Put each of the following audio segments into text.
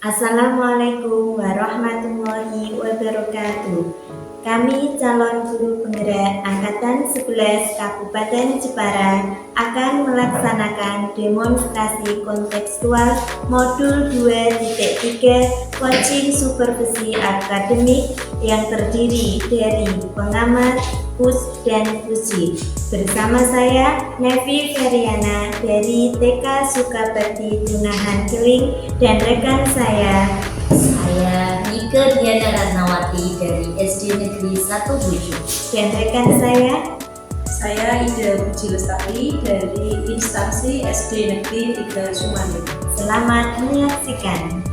Assalamualaikum warahmatullahi wabarakatuh. Kami calon guru penggerak Angkatan 11 Kabupaten Jepara akan melaksanakan demonstrasi kontekstual modul 2.3 coaching supervisi akademik yang terdiri dari pengamat, push, dan puji. Bersama saya Nevi Feriana dari TK Sukabakti Dunahan Keling dan rekan saya Nike Diana Ratnawati dari SD Negeri 17 dan rekan saya Ida Puji Lestari dari instansi SD Negeri 3 Sumanip. Selamat menyaksikan.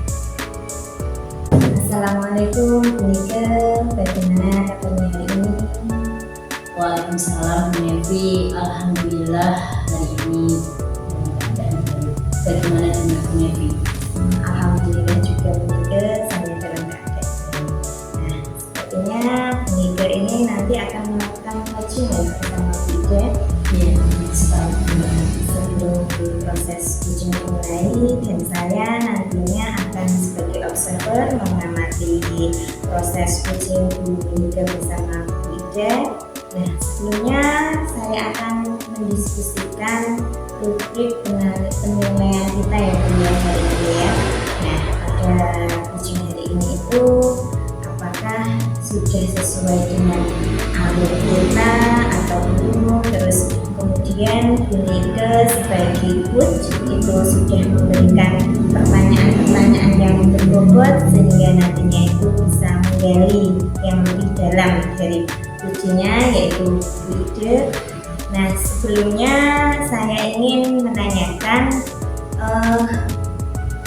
Assalamualaikum Bu Nike, bagaimana kabarnya hari ini? Waalaikumsalam Bu Nevi, alhamdulillah hari ini dalam keadaan baik. Bagaimana dengan Bu Nevi? Alhamdulillah juga Bu Nike, saya dalam keadaan baik. Nah, sepertinya Bu Nike ini nanti akan melakukan coaching ya bersama Bu Ida. Ya, sekali. Sebelum proses coaching dimulai, dan saya nantinya akan sebagai observer mengamati proses coaching Bu Nike bersama Bu Ida. Nah, sebelumnya saya akan mendiskusikan rubrik penilaian kita ya hari ini ya. Nah, pada coaching hari ini itu apakah sudah sesuai dengan alur kita atau belum, terus kemudian Bu Nike sebagai coach itu sudah memberikan pertanyaan-pertanyaan yang berbobot sehingga nantinya itu bisa menggali yang lebih dalam dari coachingnya yaitu Bu Ida. Nah, sebelumnya saya ingin menanyakan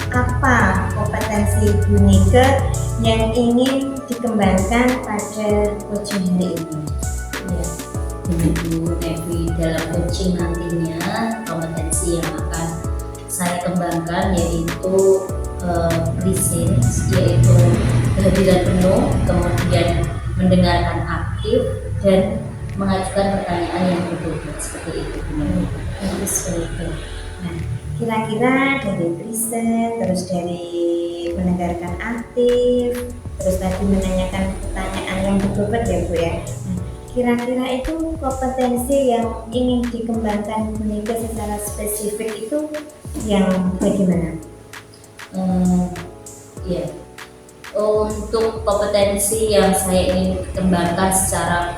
apa kompetensi Bu Nike yang ingin dikembangkan pada coaching hari ini? Ya, Bu Nevi, dalam coaching nantinya kompetensi yang akan saya kembangkan yaitu presence, yaitu kehadiran penuh, kemudian mendengarkan aktif dan mengajukan pertanyaan yang berbobot seperti itu. Bagus sekali. Nah, kira-kira dari present, terus dari mendengarkan aktif, terus tadi menanyakan pertanyaan yang berbobot ya Bu ya. Nah, kira-kira itu kompetensi yang ingin dikembangkan Bu Nike secara spesifik itu yang bagaimana? Ya, untuk kompetensi yang saya ingin kembangkan secara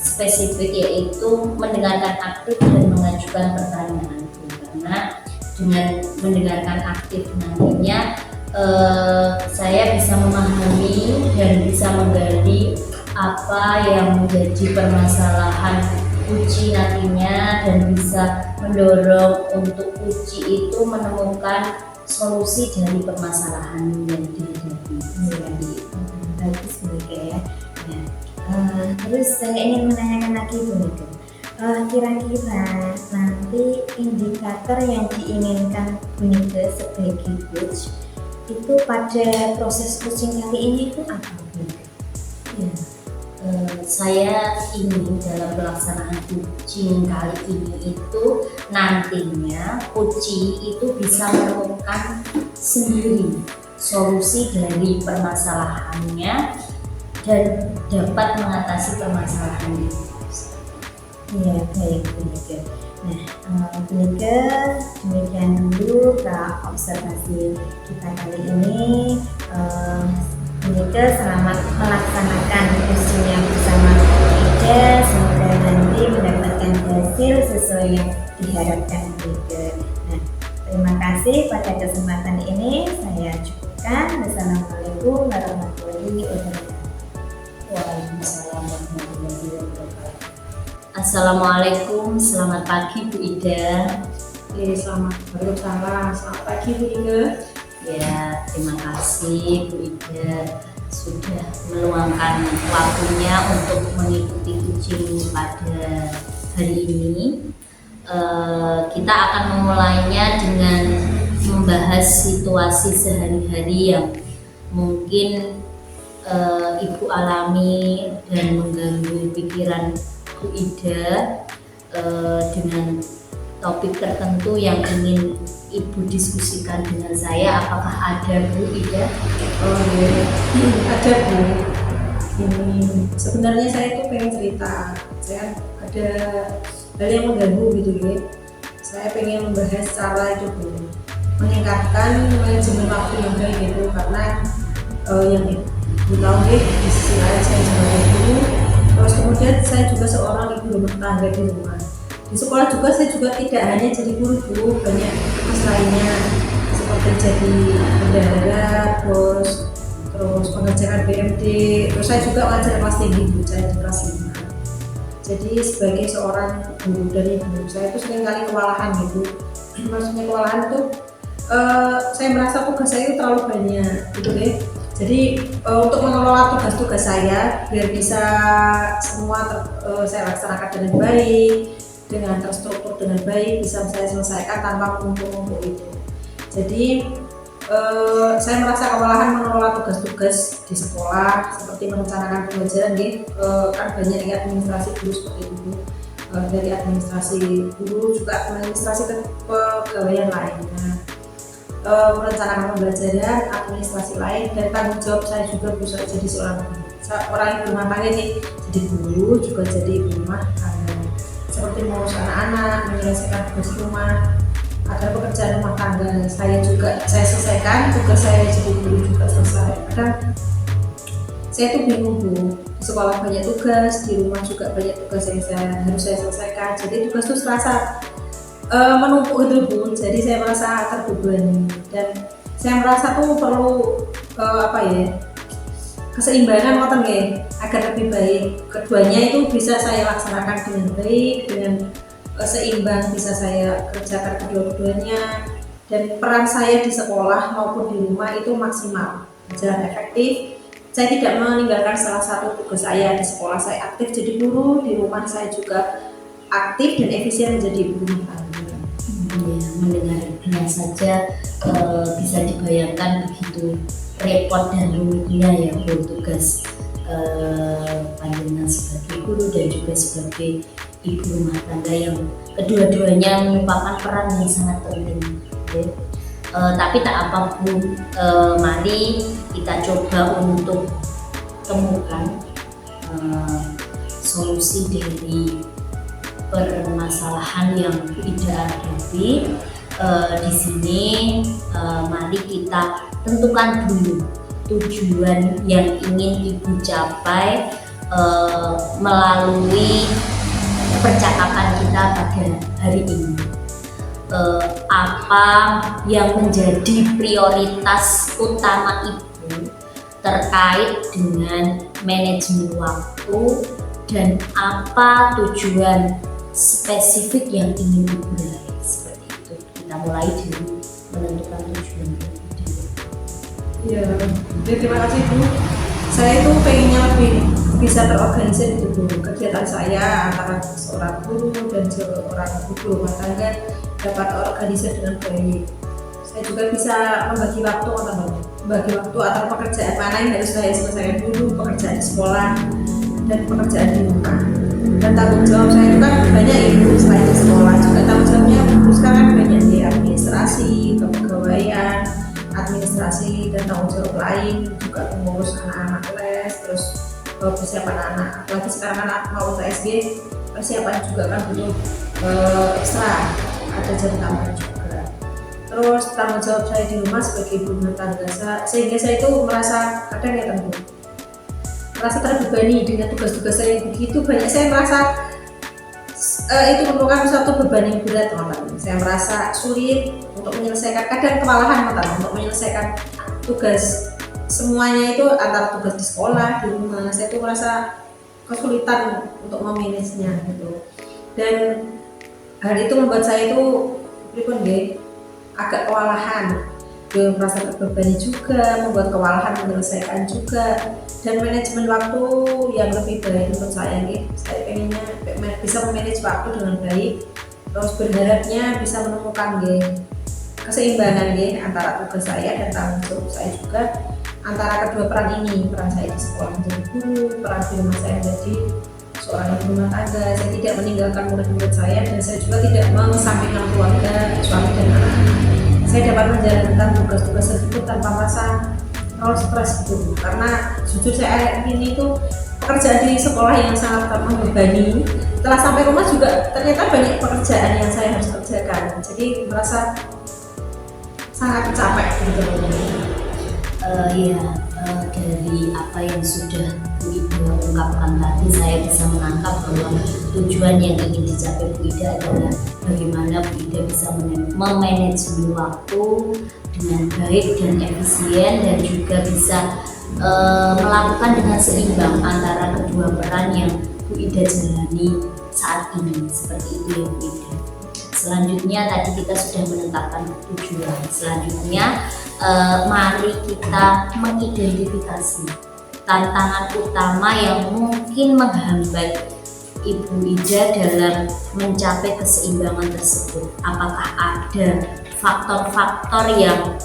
spesifik yaitu mendengarkan aktif dan mengajukan pertanyaan, karena dengan mendengarkan aktif nantinya saya bisa memahami dan bisa menggali apa yang menjadi permasalahan uji nantinya dan bisa mendorong untuk uji itu menemukan solusi dari permasalahan yang dihadapi. Bagus Bu Nike ya. Terus saya ingin menanyakan lagi Bu Nike, kira-kira nanti indikator yang diinginkan Bu Nike sebagai coach itu pada proses coaching kali ini itu apa Bu Nike? Ya, saya ingin dalam pelaksanaan coaching kali ini itu nantinya coaching itu bisa menemukan sendiri solusi dari permasalahannya dan dapat mengatasi permasalahan itu. Iya, baik Bu Nike. Nah, Bu Nike, demikian dulu observasi kita kali ini. Bu Nike selamat melaksanakan coachingnya bersama Bu Ida. Semoga nanti mendapatkan hasil sesuai yang diharapkan Bu Nike. Nah, terima kasih pada kesempatan ini saya cukupkan. Wassalamualaikum warahmatullahi wabarakatuh. Waalaikumsalam warahmatullahi wabarakatuh. Assalamualaikum, selamat pagi Bu Ida. Selamat pagi Bu Nike. Ya, terima kasih Bu Ida sudah meluangkan waktunya untuk mengikuti coaching pada hari ini. Kita akan memulainya dengan membahas situasi sehari-hari yang mungkin Ibu alami dan mengganggu pikiran Bu Ida dengan topik tertentu yang ingin Ibu diskusikan dengan saya, apakah ada Bu Ida? Oh iya, ada Bu. Ini sebenarnya saya itu pengen cerita. Saya ada hal yang mengganggu gitu ya. Saya pengen membahas cara itu Bu, meningkatkan manajemen waktu yang baik itu, karena yang Ibu tahu deh, di sisi lain saya sebagai guru, terus kemudian saya juga seorang ibu rumah tangga di rumah. Di sekolah juga saya juga tidak hanya jadi guru Bu, banyak tugas lainnya seperti jadi bendahara, terus pengajaran BMD, terus saya juga ngajar kelas tinggi Bu, saya di kelas 5. Jadi sebagai seorang guru dari ibu, saya itu sering kali kewalahan gitu. Maksudnya kewalahan itu saya merasa tugas saya itu terlalu banyak gitu deh. Jadi untuk mengelola tugas-tugas saya biar bisa semua saya laksanakan dengan baik, dengan terstruktur dengan baik, bisa saya selesaikan tanpa menumpuk-numpuk itu. Jadi saya merasa kewalahan mengelola tugas-tugas di sekolah, seperti merencanakan pembelajaran kan banyak administrasi guru seperti itu, dari administrasi guru juga administrasi kepegawaian lainnya, merencanakan pembelajaran, administrasi lain, dan tanggung jawab saya juga bisa jadi orang ibu rumah tangga nih, jadi guru juga jadi ibu rumah tangga, seperti mengurus anak-anak, menyelesaikan tugas rumah, agar pekerjaan rumah tangga saya selesaikan, tugas saya jadi guru juga selesai. Kadang saya tuh bingung Bu, di sekolah banyak tugas, di rumah juga banyak tugas yang harus saya selesaikan, jadi tugas itu terasa menumpuk gitu Bu, jadi saya merasa terbebani, dan saya merasa tuh perlu keseimbangan ngoten nggih, agar lebih baik keduanya itu bisa saya laksanakan dengan baik, dengan seimbang, bisa saya kerjakan kedua-duanya, dan peran saya di sekolah maupun di rumah itu maksimal, berjalan efektif. Saya tidak meninggalkan salah satu tugas saya. Di sekolah saya aktif jadi guru, di rumah saya juga aktif dan efisien menjadi ibu rumah tangga. Ya, mendengarnya saja bisa dibayangkan begitu repot dan rumitnya ya Bu, tugas panjenengan sebagai guru dan juga sebagai ibu rumah tangga yang kedua-duanya merupakan peran yang sangat penting. Ya. Tapi tak apa Bu, mari kita coba untuk temukan solusi dari permasalahan yang Ida hadapi. Di sini mari kita tentukan dulu tujuan yang ingin Ibu capai melalui percakapan kita pada hari ini. Apa yang menjadi prioritas utama Ibu terkait dengan manajemen waktu, dan apa tujuan spesifik yang ingin Ibu raih, seperti itu. Kita mulai dari menentukan tujuan itu. Ya, terima kasih Bu. Saya itu pengennya lebih bisa terorganisir gitu Bu. Kegiatan saya antara seorang guru dan seorang ibu rumah tangga dapat terorganisir dengan baik. Saya juga bisa membagi waktu antara pekerjaan mana yang harus saya selesaikan dulu, pekerjaan di sekolah dan pekerjaan di rumah. Dan tanggung jawab saya itu kan banyak Ibu, selain di sekolah juga tanggung jawabnya sekarang banyak di administrasi, kepegawaian, administrasi, dan tanggung jawab lain juga mengurus anak-anak les, terus persiapan anak, apalagi sekarang anak mau ke SD, persiapan juga kan butuh ekstra, ada jam tambahan juga. Terus tanggung jawab saya di rumah sebagai ibu rumah tangga, sehingga saya itu merasa kadang ya tentu merasa terbebani dengan tugas-tugas saya yang begitu banyak. Saya merasa itu merupakan suatu beban yang berat teman-teman. Saya merasa sulit untuk menyelesaikan, kadang kewalahan teman-teman untuk menyelesaikan tugas semuanya itu, antara tugas di sekolah, di rumah. Saya itu merasa kesulitan untuk memanagenya gitu, dan hal itu membuat saya itu agak kewalahan, merasa terbebani juga, membuat kewalahan menyelesaikan juga. Dan manajemen waktu yang lebih baik untuk saya saya pengennya bisa memanage waktu dengan baik, terus berharapnya bisa menemukan keseimbangan antara tugas saya dan tanggung jawab saya juga, antara kedua peran ini, peran saya di sekolah menjadi guru, peran di rumah saya menjadi seorang ibu rumah tangga, saya tidak meninggalkan murid-murid saya, dan saya juga tidak mengesampingkan keluarga, suami dan anak. Saya dapat menjalankan tugas-tugas tersebut tanpa merasa terlalu stres gitu, karena jujur saya ini tuh pekerjaan di sekolah yang sangat membebani. Setelah sampai rumah juga ternyata banyak pekerjaan yang saya harus kerjakan, jadi merasa sangat capek gitu. Dari apa yang sudah Bu Ida ungkapkan tadi, saya bisa menangkap bahwa tujuan yang ingin dicapai Bu Ida adalah bagaimana Bu Ida bisa memanage waktu dengan baik dan efisien, dan juga bisa melakukan dengan seimbang antara kedua peran yang Bu Ida jalani saat ini. Seperti itu ya Bu Ida. Selanjutnya tadi kita sudah menetapkan tujuan. Selanjutnya mari kita mengidentifikasi tantangan utama yang mungkin menghambat Ibu Ida dalam mencapai keseimbangan tersebut. Apakah ada faktor-faktor yang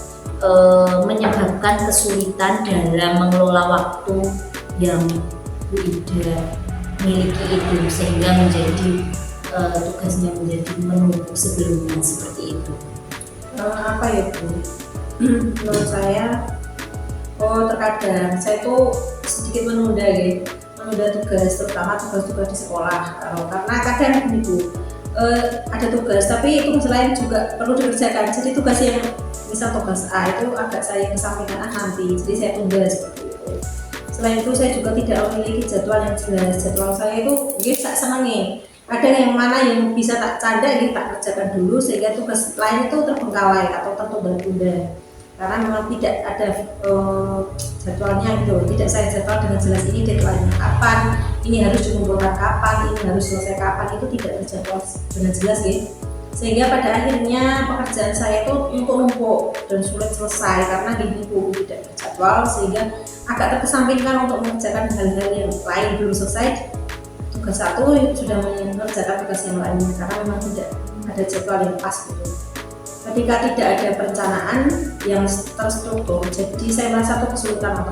menyebabkan kesulitan dalam mengelola waktu yang Bu Ida miliki itu, sehingga menjadi tugasnya menjadi menumpuk sebelumnya seperti itu? Apa ya Bu? Menurut saya, terkadang saya tuh sedikit menunda tugas, terutama tugas-tugas di sekolah. Karena kadang gini Bu, ada tugas tapi tugas lain juga perlu dikerjakan. Jadi tugas yang misal tugas A itu agak saya kesampingkan nanti, jadi saya tunda seperti itu. Selain itu saya juga tidak memiliki jadwal yang jelas. Jadwal saya itu bisa senangnya. Kadang yang mana yang bisa tak canda ini tak kerjakan dulu, sehingga tugas lain itu terbengkalai atau tertunda-tunda. Karena memang tidak ada jadwalnya gitu, tidak saya jadwal dengan jelas ini deadline kapan, ini harus dikumpulkan kapan, ini harus selesai kapan, itu tidak terjadwal dengan jelas ya. Sehingga pada akhirnya pekerjaan saya itu numpuk dan sulit selesai karena dinipu tidak terjadwal, sehingga agak terkesampingkan untuk mengerjakan hal-hal yang lain belum selesai. Tugas satu sudah mengerjakan tugas yang lainnya karena memang tidak ada jadwal yang pas gitu. Ketika tidak ada perencanaan yang terstruktur, jadi saya merasa itu kesulitan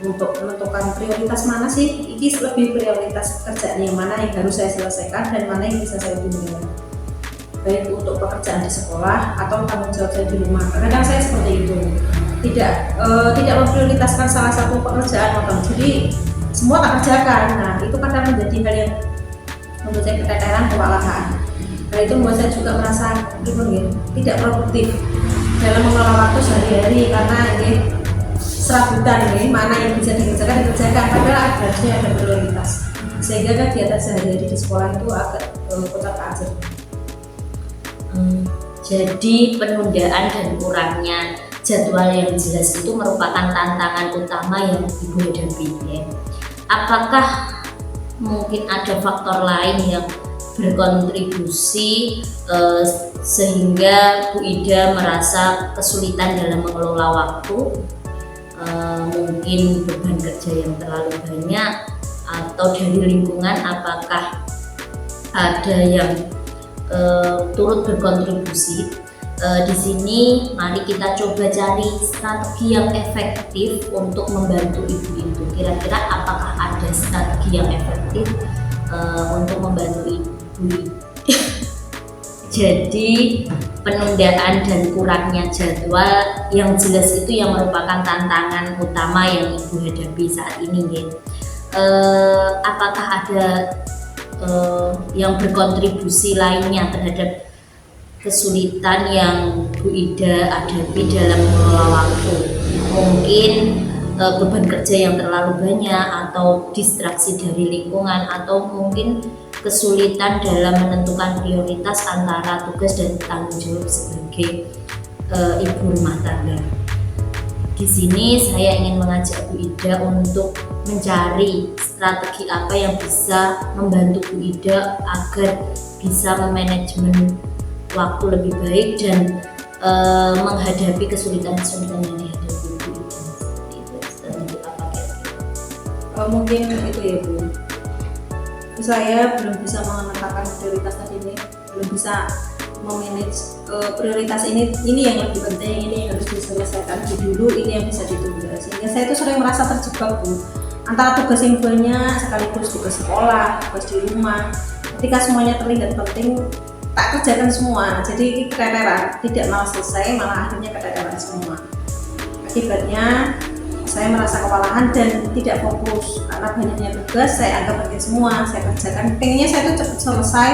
untuk menentukan prioritas mana sih, ini lebih prioritas kerjaan yang mana yang harus saya selesaikan dan mana yang bisa saya tunda, baik untuk pekerjaan di sekolah atau tanggung jawab saya di rumah. Kadang saya seperti itu, tidak memprioritaskan salah satu pekerjaan, jadi semua tak kerjakan. Nah itu kadang menjadi hal yang menurut saya keteteran, kewalahan. Nah itu membuat saya juga merasa tidak produktif dalam mengelola waktu sehari-hari, karena ini serabutan mana yang bisa dikerjakan, padahal harusnya ada prioritas, sehingga kegiatan sehari-hari di sekolah itu agak kocar-kacir. Jadi penundaan dan kurangnya jadwal yang jelas itu merupakan tantangan utama yang Ibu hadapi ya. Apakah mungkin ada faktor lain yang berkontribusi sehingga Bu Ida merasa kesulitan dalam mengelola waktu? Mungkin beban kerja yang terlalu banyak, atau dari lingkungan apakah ada yang turut berkontribusi? Di sini mari kita coba cari strategi yang efektif untuk membantu ibu itu. Kira-kira apakah ada strategi yang efektif untuk membantu ibu? Jadi penundaan dan kurangnya jadwal yang jelas itu yang merupakan tantangan utama yang ibu hadapi saat ini ya. Apakah ada yang berkontribusi lainnya terhadap kesulitan yang Bu Ida hadapi dalam mengelola waktu? Mungkin beban kerja yang terlalu banyak, atau distraksi dari lingkungan, atau mungkin kesulitan dalam menentukan prioritas antara tugas dan tanggung jawab sebagai ibu rumah tangga. Di sini saya ingin mengajak Bu Ida untuk mencari strategi apa yang bisa membantu Bu Ida agar bisa memanajemen waktu lebih baik dan menghadapi kesulitan-kesulitan yang dihadapi Bu Ida. Seperti itu. Strategi apa kira-kira? Mungkin itu ya Bu. Saya belum bisa menetapkan prioritas tadi ini, belum bisa memanage prioritas ini yang lebih penting, ini yang harus diselesaikan dulu, ini yang bisa ditunda, sehingga saya itu sering merasa terjebak Bu, antara tugas yang banyak sekaligus tugas sekolah, tugas di rumah. Ketika semuanya terlihat penting, tak kerjakan semua, jadi keteteran, tidak malah selesai, malah akhirnya keteteran semua. Akibatnya saya merasa kewalahan dan tidak fokus karena banyaknya tugas. Saya anggap penting semua, saya kerjakan. Pengennya saya itu cepat selesai,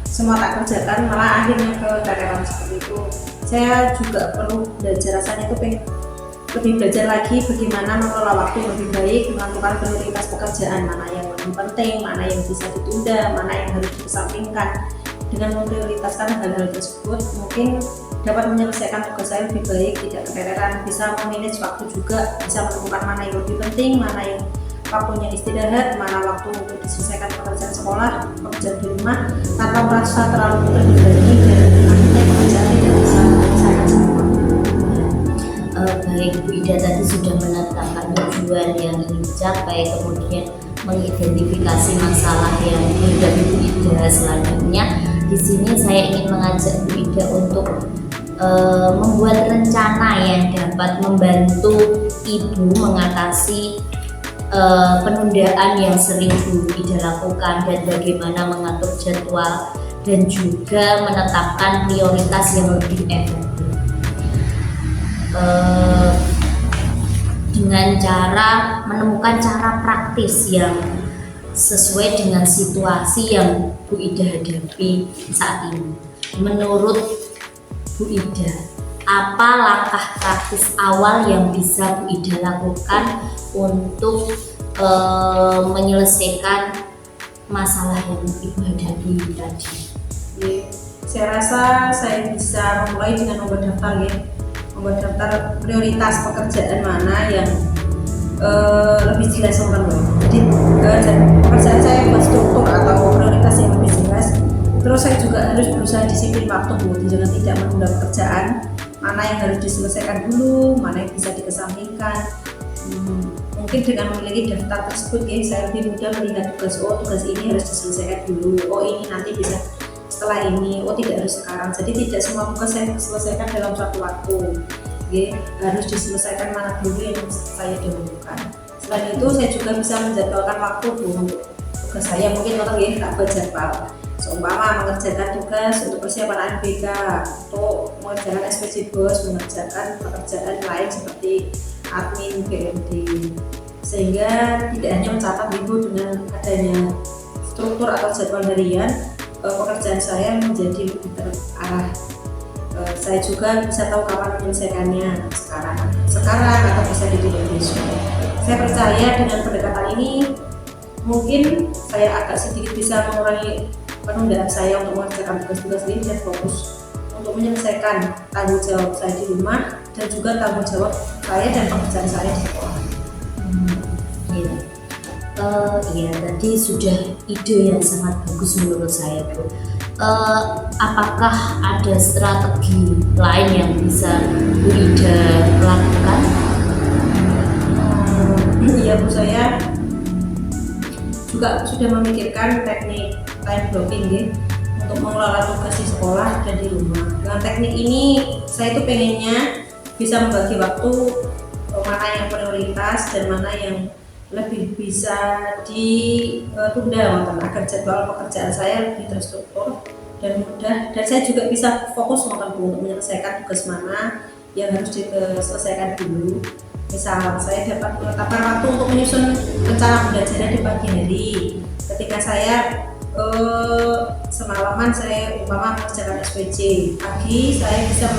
semua tak kerjakan, malah akhirnya keteteran seperti itu. Saya juga perlu belajar, rasanya itu pengen lebih belajar lagi bagaimana mengelola waktu lebih baik, menentukan prioritas pekerjaan, mana yang lebih penting, mana yang bisa ditunda, mana yang harus dikesampingkan. Dengan memprioritaskan hal-hal tersebut, mungkin dapat menyelesaikan tugas saya lebih baik, tidak keteteran, bisa memanage waktu juga, bisa menemukan mana yang lebih penting, mana yang waktunya istirahat, mana waktu untuk diselesaikan pekerjaan sekolah, pekerjaan di rumah, tanpa merasa terlalu terbebani dan akhirnya pekerjaan tidak bisa menyelesaikan semua. Baik, Bu Ida tadi sudah menetapkan tujuan yang ingin dicapai, kemudian mengidentifikasi masalah yang dihadapi Bu Ida. Selanjutnya di sini saya ingin mengajak Bu Ida untuk membuat rencana yang dapat membantu Ibu mengatasi penundaan yang sering Bu Ida lakukan, dan bagaimana mengatur jadwal dan juga menetapkan prioritas yang lebih efektif. Dengan cara menemukan cara praktis yang sesuai dengan situasi yang Bu Ida hadapi saat ini. Menurut Bu Ida, apa langkah praktis awal yang bisa Bu Ida lakukan untuk menyelesaikan masalah yang Ibu hadapi tadi? Saya rasa saya bisa memulai dengan membuat daftar membuat daftar prioritas pekerjaan mana yang lebih jelas Jadi pekerjaan saya buat struktur atau prioritas yang lebih jelas. Terus saya juga harus berusaha disiplin waktu, jangan tidak menunda pekerjaan, mana yang harus diselesaikan dulu, mana yang bisa dikesampingkan. Mungkin dengan memiliki daftar tersebut saya lebih mudah melihat tugas ini harus diselesaikan dulu, ini nanti bisa setelah ini, tidak harus sekarang. Jadi tidak semua tugas saya selesaikan dalam satu waktu, harus diselesaikan mana dulu yang saya dahulukan. Selain itu saya juga bisa menjadwalkan waktu untuk tugas saya. Mungkin tak buat jadwal, seumpama mengerjakan tugas untuk persiapan ANBK, untuk mengerjakan SPC BOS, mengerjakan pekerjaan lain seperti admin BMD, sehingga tidak hanya mencatat dengan adanya struktur atau jadwal harian, pekerjaan saya menjadi lebih terarah. Saya juga bisa tahu kapan menyelesaikannya, sekarang atau bisa ditunda besok. Saya percaya dengan pendekatan ini mungkin saya agak sedikit bisa mengurangi penundaan saya untuk mengerjakan tugas-tugas ini dan fokus untuk menyelesaikan tanggung jawab saya di rumah dan juga tanggung jawab saya dan pekerjaan saya di sekolah. Iya, tadi sudah ide yang sangat bagus menurut saya, Bu. Apakah ada strategi lain yang bisa Bu Ida lakukan? Iya, Bu, saya juga sudah memikirkan teknik time blocking untuk mengelola tugas di sekolah dan di rumah. Dengan teknik ini saya itu pengennya bisa membagi waktu mana yang prioritas dan mana yang lebih bisa ditunda agar jadwal pekerjaan saya lebih terstruktur dan mudah, dan saya juga bisa fokus untuk menyelesaikan tugas mana yang harus diselesaikan dulu. Misal saya dapat menetapkan waktu untuk menyusun rencana pembelajaran di pagi hari. Ketika saya semalaman saya mengerjakan SPC, pagi saya bisa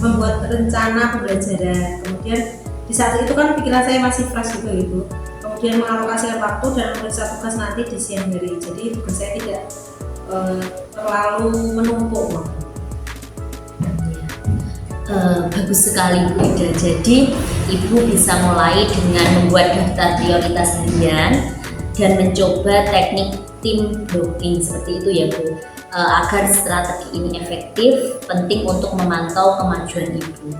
membuat rencana pembelajaran. Kemudian di saat itu kan pikiran saya masih fresh juga kemudian mengalokasikan waktu dan memeriksa tugas nanti di siang hari, jadi tugas saya tidak terlalu menumpuk. Bagus sekali, Bu Ida. Jadi Ibu bisa mulai dengan membuat daftar prioritas harian dan mencoba teknik tim blocking seperti itu ya, Bu. Agar strategi ini efektif, penting untuk memantau kemajuan Ibu.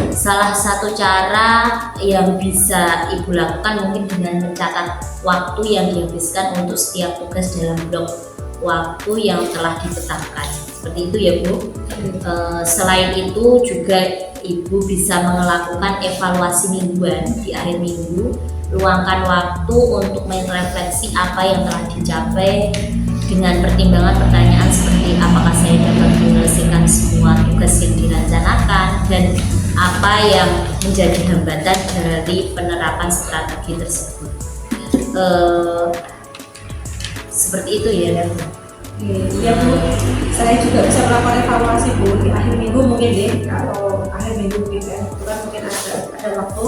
Salah satu cara yang bisa Ibu lakukan mungkin dengan mencatat waktu yang dihabiskan untuk setiap tugas dalam blok waktu yang telah ditetapkan. Seperti itu ya, Bu. Selain itu juga Ibu bisa melakukan evaluasi mingguan di akhir minggu, luangkan waktu untuk merefleksi apa yang telah dicapai dengan pertimbangan pertanyaan seperti apakah saya dapat menyelesaikan semua tugas yang direncanakan dan apa yang menjadi hambatan dari penerapan strategi tersebut. Seperti itu ya, Bu. Iya Bu, saya juga bisa melakukan evaluasi Bu di akhir minggu mungkin deh. Kalau akhir minggu weekend itu kan mungkin ada waktu,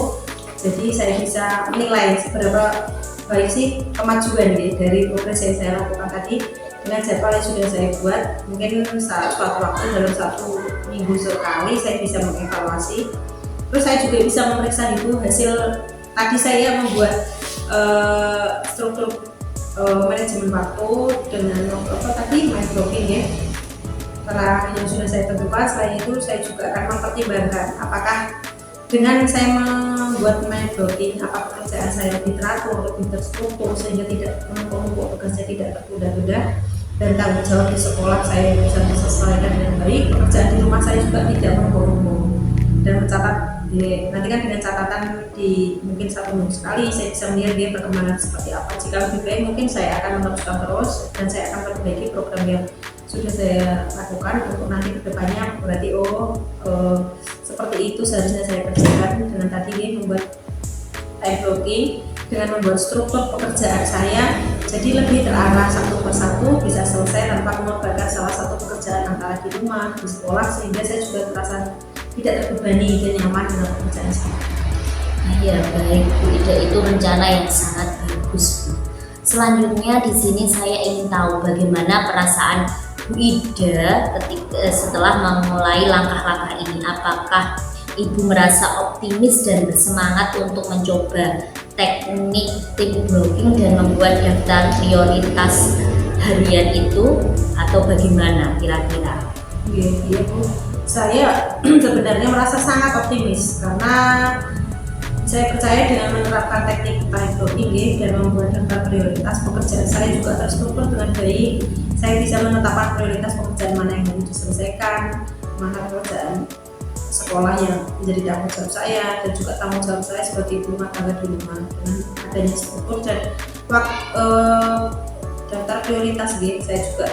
jadi saya bisa menilai seberapa baik sih kemajuan dari progres yang saya lakukan tadi dengan jadwal yang sudah saya buat. Mungkin suatu waktu dalam 1 minggu sekali saya bisa mengevaluasi. Terus saya juga bisa memeriksa itu hasil tadi saya membuat struktur manajemen waktu dengan mind blocking ya. Setelah yang sudah saya tentukan, selain itu saya juga akan mempertimbangkan apakah dengan saya membuat mind blocking, apakah pekerjaan saya lebih teratur, lebih terstruktur sehingga tidak menumpuk tugasnya, tidak tertunda-tunda, dan tanggung jawab di sekolah saya bisa disesuaikan dengan baik, pekerjaan di rumah saya juga tidak menumpuk, dan mencatat nanti kan dengan catatan di mungkin 1 minggu sekali saya bisa melihat dia perkembangan seperti apa. Jika lebih baik mungkin saya akan meneruskan terus dan saya akan perbaiki program yang sudah saya lakukan untuk nanti kedepannya. Berarti seperti itu seharusnya saya kerjakan dengan tadi membuat time blocking, dengan membuat struktur pekerjaan saya jadi lebih terarah satu persatu, bisa selesai tanpa mengorbankan salah satu pekerjaan antara di rumah, di sekolah, sehingga saya juga terasa tidak terbebani dan nyaman dengan pekerjaan saya. Iya, baik Bu Ida, itu rencana yang sangat bagus, Bu. Selanjutnya di sini saya ingin tahu bagaimana perasaan Bu Ida setelah memulai langkah-langkah ini. Apakah Ibu merasa optimis dan bersemangat untuk mencoba teknik time blocking dan membuat daftar prioritas harian itu, atau bagaimana kira-kira? Iya Bu, saya sebenarnya merasa sangat optimis karena saya percaya dengan menerapkan teknik time blocking dan membuat daftar prioritas pekerjaan saya juga terstruktur dengan baik. Saya bisa menetapkan prioritas pekerjaan mana yang harus diselesaikan, mana pekerjaan sekolah yang menjadi tanggung jawab saya, dan juga tanggung jawab saya sebagai ibu rumah tangga di rumah. Dengan adanya struktur dan daftar prioritas saya juga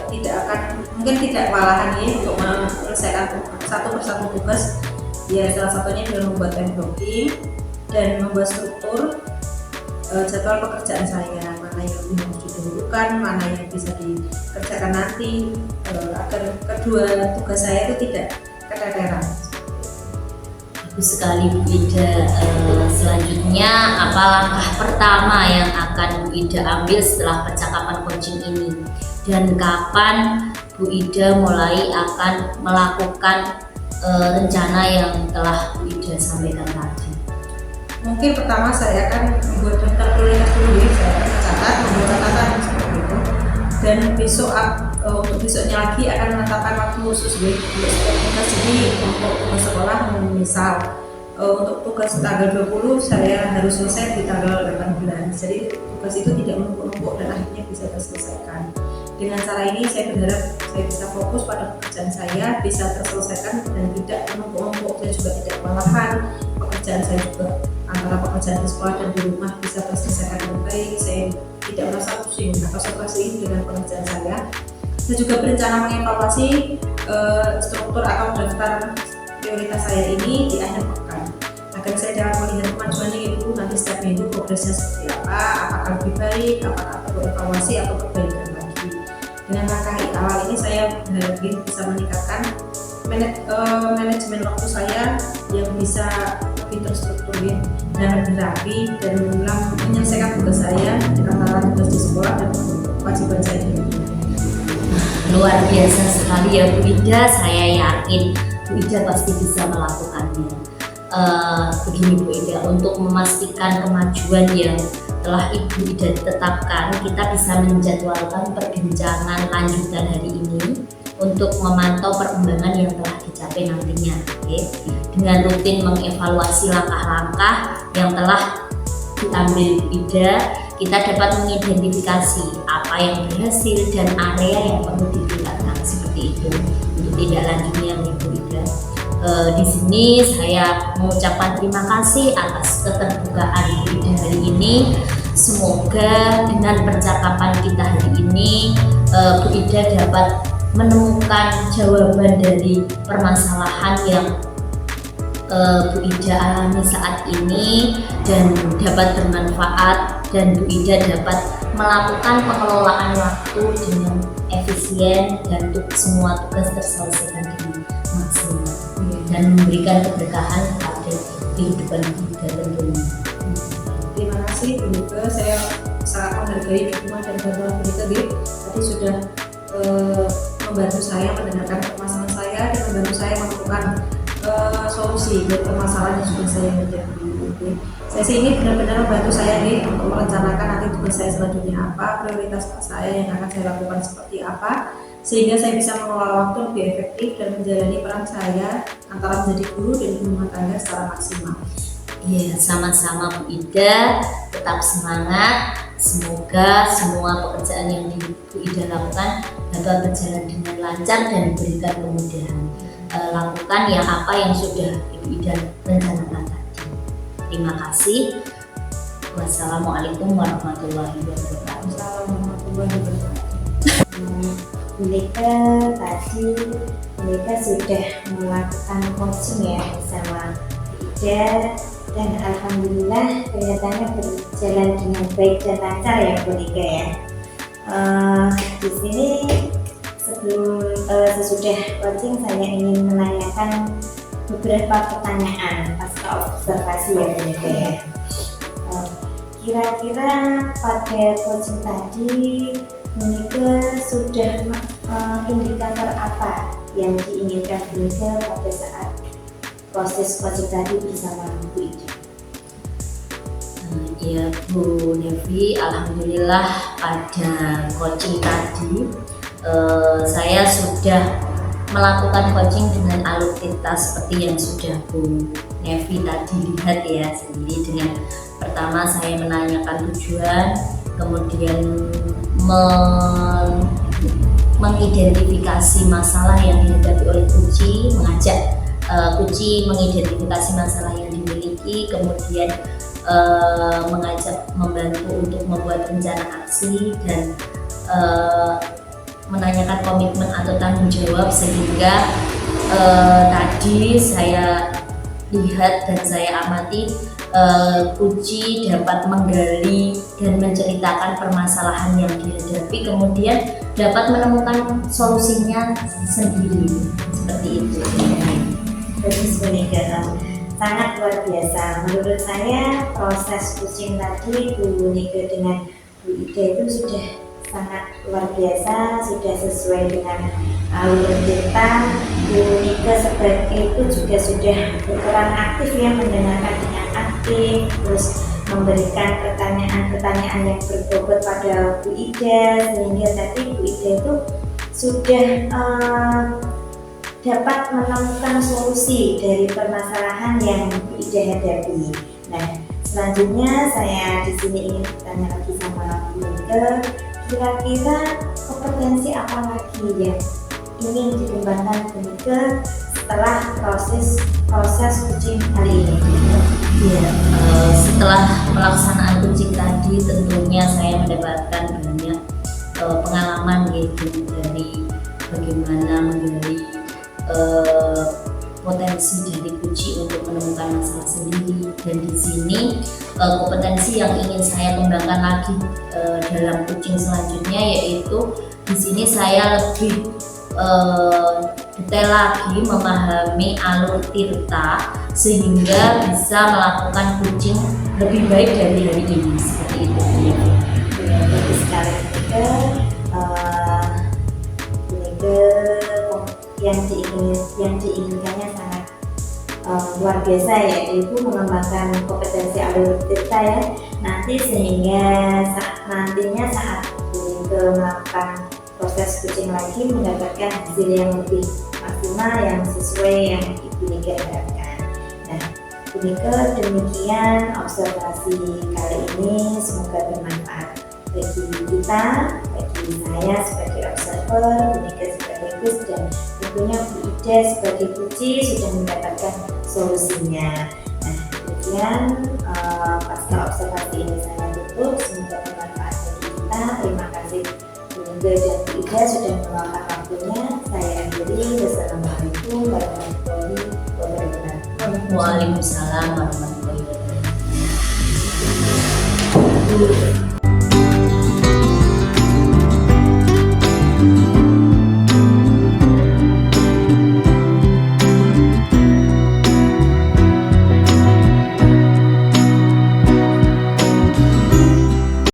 mungkin tidak kewalahan untuk menyelesaikan satu persatu tugas. Ya, salah satunya dengan membuat time blocking dan membuat struktur jadwal pekerjaan saya, mana yang harus didahulukan, mana yang bisa dikerjakan nanti, agar kedua tugas saya itu tidak keteteran. Bagus sekali Bu Ida. Selanjutnya apa langkah pertama yang akan Bu Ida ambil setelah percakapan coaching ini, dan kapan Bu Ida mulai akan melakukan rencana yang telah Bu Ida sampaikan tadi? Mungkin pertama saya akan membuat daftar prioritas dulu ya, saya akan mencatat, membuat catatan seperti itu, dan besok untuk besoknya lagi akan menetapkan waktu khusus untuk setiap tugas. Jadi untuk tugas sekolah misal untuk tugas tanggal 20 saya harus selesai di tanggal 18, jadi tugas itu tidak menumpuk dan akhirnya bisa terselesaikan. Dengan cara ini saya berharap saya bisa fokus pada pekerjaan saya, bisa terselesaikan dan tidak menumpuk-numpuk, dan juga tidak kewalahan. Pekerjaan saya juga antara pekerjaan di sekolah dan di rumah bisa terselesaikan dengan baik. Saya tidak merasa pusing atau konsentrasi dengan pekerjaan saya. Saya juga berencana mengevaluasi struktur atau daftar prioritas saya ini di akhir pekan, agar saya dapat melihat kemajuannya itu nanti setiap minggu progresnya seperti apa, apakah lebih baik, apakah perlu evaluasi atau perbaikan lagi. Dengan langkah awal ini saya berharap bisa meningkatkan manajemen waktu saya yang bisa lebih terstruktur dan lebih rapi, dan menyelesaikan tugas saya antara tugas di sekolah dan kewajiban saya di rumah. Luar biasa sekali ya Bu Ida, saya yakin Bu Ida pasti bisa melakukannya. Begini Bu Ida, untuk memastikan kemajuan yang telah Ibu Ida tetapkan, kita bisa menjadwalkan perbincangan lanjutan hari ini untuk memantau perkembangan yang telah dicapai nantinya, dengan rutin mengevaluasi langkah-langkah yang telah diambil Bu Ida. Kita dapat mengidentifikasi apa yang berhasil dan area yang perlu ditingkatkan, seperti itu untuk tidak lanjutnya Bu Ida. Di sini saya mengucapkan terima kasih atas keterbukaan Bu Ida hari ini. Semoga dengan percakapan kita hari ini Bu Ida dapat menemukan jawaban dari permasalahan yang Bu Ida alami saat ini dan dapat bermanfaat, dan Bu Ida dapat melakukan pengelolaan waktu dengan efisien dan semua tugas terselesaikan dengan maksimal dan memberikan keberkahan pada kehidupan kita tentunya. Terima kasih Bu Nika, saya sangat menghargai dukungan dan bantuan Bu Nika tadi sudah membantu saya mendengarkan permasalahan saya dan membantu saya menemukan solusi dari permasalahan yang sudah saya hadapi. Saya sih ini benar-benar membantu saya nih untuk merencanakan nanti tugas saya selanjutnya apa, prioritas saya yang akan saya lakukan seperti apa, sehingga saya bisa mengelola waktu lebih efektif dan menjalani peran saya antara menjadi guru dan ibu rumah tangga secara maksimal. Ya, sama-sama Bu Ida, tetap semangat. Semoga semua pekerjaan yang Bu Ida lakukan dapat berjalan dengan lancar dan diberikan kemudahan. Lakukan yang apa yang sudah Ibu Ida rencanakan tadi. Terima kasih. Wassalamualaikum warahmatullahi wabarakatuh. Assalamualaikum warahmatullahi wabarakatuh. Mereka sudah melakukan coaching ya bersama Ida, dan alhamdulillah kelihatannya berjalan dengan baik dan lancar ya Bu Nika ya. Di sini sebelum sesudah coaching saya ingin menanyakan beberapa pertanyaan pasca observasi ya Bu Nika ya. Kira-kira pada coaching tadi Bu Nika sudah indikator apa yang diinginkan Bu Nika pada saat proses coaching tadi bersama Bu Ida? Ya Bu Nevi, alhamdulillah pada coaching tadi saya sudah melakukan coaching dengan aluritas seperti yang sudah Bu Nevi tadi lihat ya sendiri. Dengan pertama saya menanyakan tujuan, kemudian mengidentifikasi masalah yang dihadapi oleh Kuci, mengajak Kuci mengidentifikasi masalah yang dimiliki, kemudian mengajak membantu untuk membuat rencana aksi dan menanyakan komitmen atau tanggung jawab, sehingga tadi saya lihat dan saya amati Kuci dapat menggali dan menceritakan permasalahan yang dihadapi, kemudian dapat menemukan solusinya sendiri, seperti itu. Bagus Bu Nika, sangat luar biasa. Menurut saya proses coaching tadi Bu Nika dengan Bu Ida itu sudah sangat luar biasa, sudah sesuai dengan alur kita. Bu Nika sebagai itu juga sudah berperan aktif ya, mendengarkan dengan aktif, terus memberikan pertanyaan-pertanyaan yang berbobot pada Bu Ida, sehingga tadi Bu Ida itu sudah dapat menemukan solusi dari permasalahan yang Bu Ida hadapi. Nah, selanjutnya saya di sini ingin bertanya lagi sama Bu Nika, kira-kira kompetensi apa lagi yang ingin dikembangkan Bu Nika setelah proses coaching kali ini? Ya, setelah pelaksanaan coaching tadi tentunya saya mendapatkan banyak pengalaman gitu dari bagaimana menggali potensi dari Kuci untuk menemukan masalah sendiri. Dan di sini kompetensi yang ingin saya kembangkan lagi dalam coaching selanjutnya, yaitu di sini saya lebih detail lagi memahami alur tirta sehingga bisa melakukan coaching lebih baik dari hari ini, seperti itu. Bagus sekali yang diinginkannya sangat luar biasa ya, yaitu mengembangkan kompetensi alur tirta ya, nanti sehingga nantinya saat melakukan proses coaching lagi mendapatkan hasil yang lebih maksimal yang sesuai yang Ibu Nika harapkan. Nah, Bu Nika, demikian observasi kali ini, semoga bermanfaat bagi kita, bagi saya sebagai observer, Bu Nika sebagai host, dan tentunya Bu Ida sebagai Puci sudah mendapatkan solusinya. Nah, kemudian pasca observasi ini saya tutup. Semoga bermanfaat bagi kita. Terima kasih Bu Ida dan Bu Ida sudah meluangkan waktunya. Saya akhiri. Wassalamualaikum warahmatullahi wabarakatuh. Waalaikumsalam warahmatullahi wabarakatuh.